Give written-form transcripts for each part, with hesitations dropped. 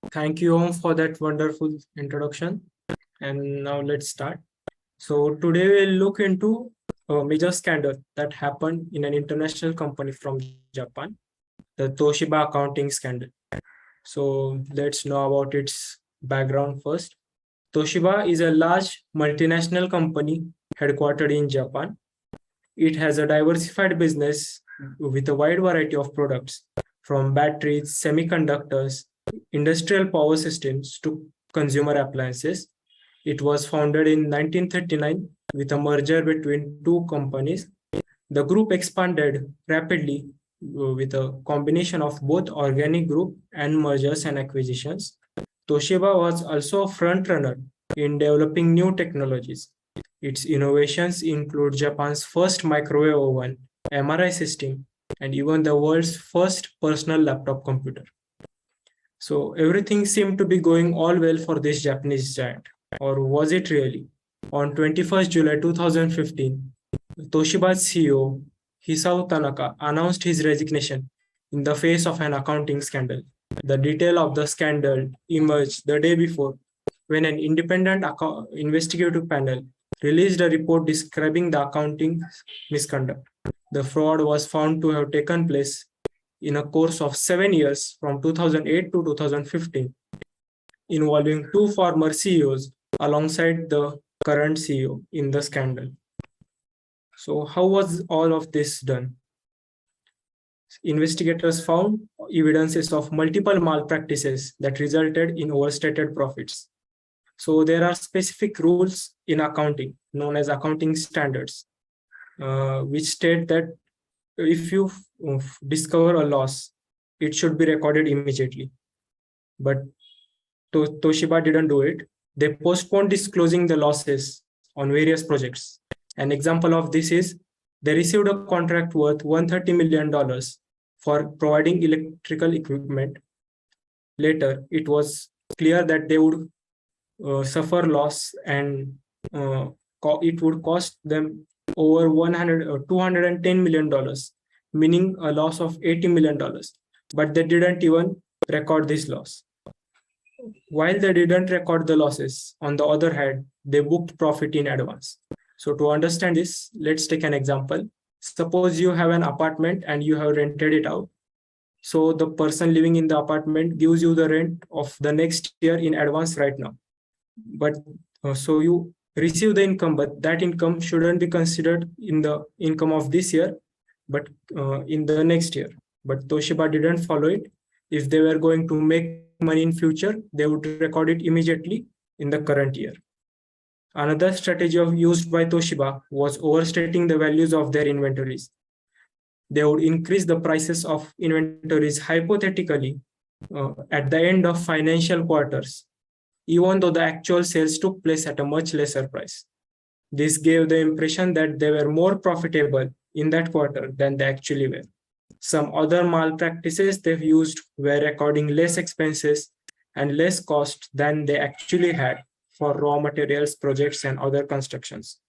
Thank you, Om, for that wonderful introduction. And now let's start. So today we'll look into a major scandal that happened in an international company from Japan, the Toshiba accounting scandal. So let's know about its background first. Toshiba is a large multinational company headquartered in Japan. It has a diversified business with a wide variety of products, from batteries, semiconductors, industrial power systems to consumer appliances. It was founded in 1939 with a merger between two companies. The group expanded rapidly with a combination of both organic growth and mergers and acquisitions. Toshiba was also a front runner in developing new technologies. Its innovations include Japan's first microwave oven, MRI system, and even the world's first personal laptop computer. So everything seemed to be going all well for this Japanese giant. Or was it really? On 21st July 2015, Toshiba's CEO, Hisao Tanaka, announced his resignation in the face of an accounting scandal. The detail of the scandal emerged the day before when an independent investigative panel released a report describing the accounting misconduct. The fraud was found to have taken place in a course of 7 years from 2008 to 2015, involving two former CEOs alongside the current CEO in the scandal. So how was all of this done? Investigators found evidences of multiple malpractices that resulted in overstated profits. So there are specific rules in accounting known as accounting standards, which state that if you discover a loss, it should be recorded immediately. But Toshiba didn't do it. They postponed disclosing the losses on various projects. An example of this is they received a contract worth $130 million for providing electrical equipment. Later, it was clear that they would suffer loss and it would cost them over $210 million, meaning a loss of $80 million. But they didn't even record this loss. While they didn't record the losses, on the other hand, they booked profit in advance. So to understand this, let's take an example. Suppose you have an apartment and you have rented it out. So the person living in the apartment gives you the rent of the next year in advance right now. But so you receive the income, but that income shouldn't be considered in the income of this year, but in the next year. But Toshiba didn't follow it. If they were going to make money in future, they would record it immediately in the current year. Another strategy used by Toshiba was overstating the values of their inventories. They would increase the prices of inventories hypothetically at the end of financial quarters, even though the actual sales took place at a much lesser price. This gave the impression that they were more profitable in that quarter than they actually were. Some other malpractices they've used were recording less expenses and less cost than they actually had for raw materials, projects, and other constructions.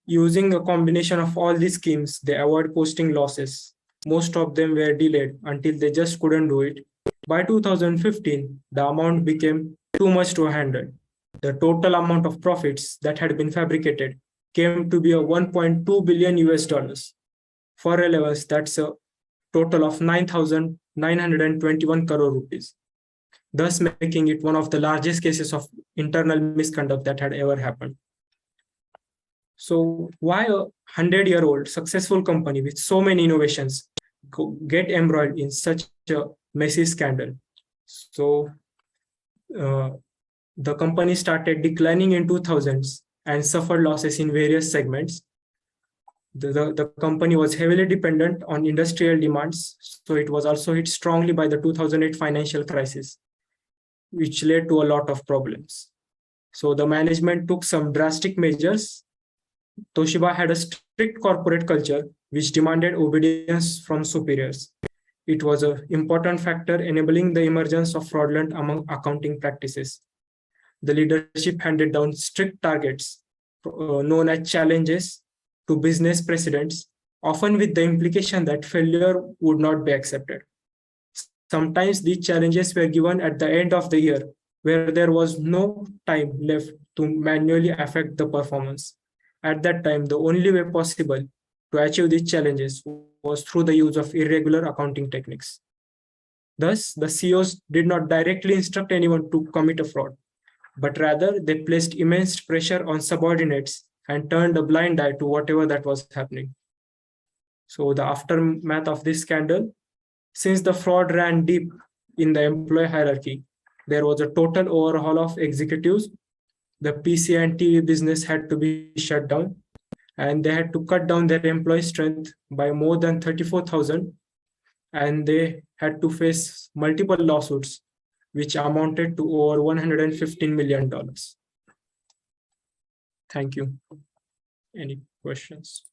Using a combination of all these schemes, they avoid posting losses. Most of them were delayed until they just couldn't do it. By 2015, the amount became too much to handle. The total amount of profits that had been fabricated came to be a 1.2 billion US dollars. For relevance, that's a total of 9,921 crore rupees, thus making it one of the largest cases of internal misconduct that had ever happened. So why a 100-year-old successful company with so many innovations get embroiled in such a messy scandal? So the company started declining in 2000s and suffered losses in various segments. The company was heavily dependent on industrial demands, so it was also hit strongly by the 2008 financial crisis, which led to a lot of problems. So the management took some drastic measures. Toshiba had a strict corporate culture which demanded obedience from superiors. It was an important factor enabling the emergence of fraudulent accounting practices. The leadership handed down strict targets, known as challenges, to business presidents, often with the implication that failure would not be accepted. Sometimes these challenges were given at the end of the year, where there was no time left to manually affect the performance. At that time, the only way possible to achieve these challenges was through the use of irregular accounting techniques. Thus, the CEOs did not directly instruct anyone to commit a fraud, but rather they placed immense pressure on subordinates and turned a blind eye to whatever that was happening. So the aftermath of this scandal, since the fraud ran deep in the employee hierarchy, there was a total overhaul of executives. The PC and TV business had to be shut down, and they had to cut down their employee strength by more than 34,000, and they had to face multiple lawsuits, which amounted to over $115 million. Thank you. Any questions?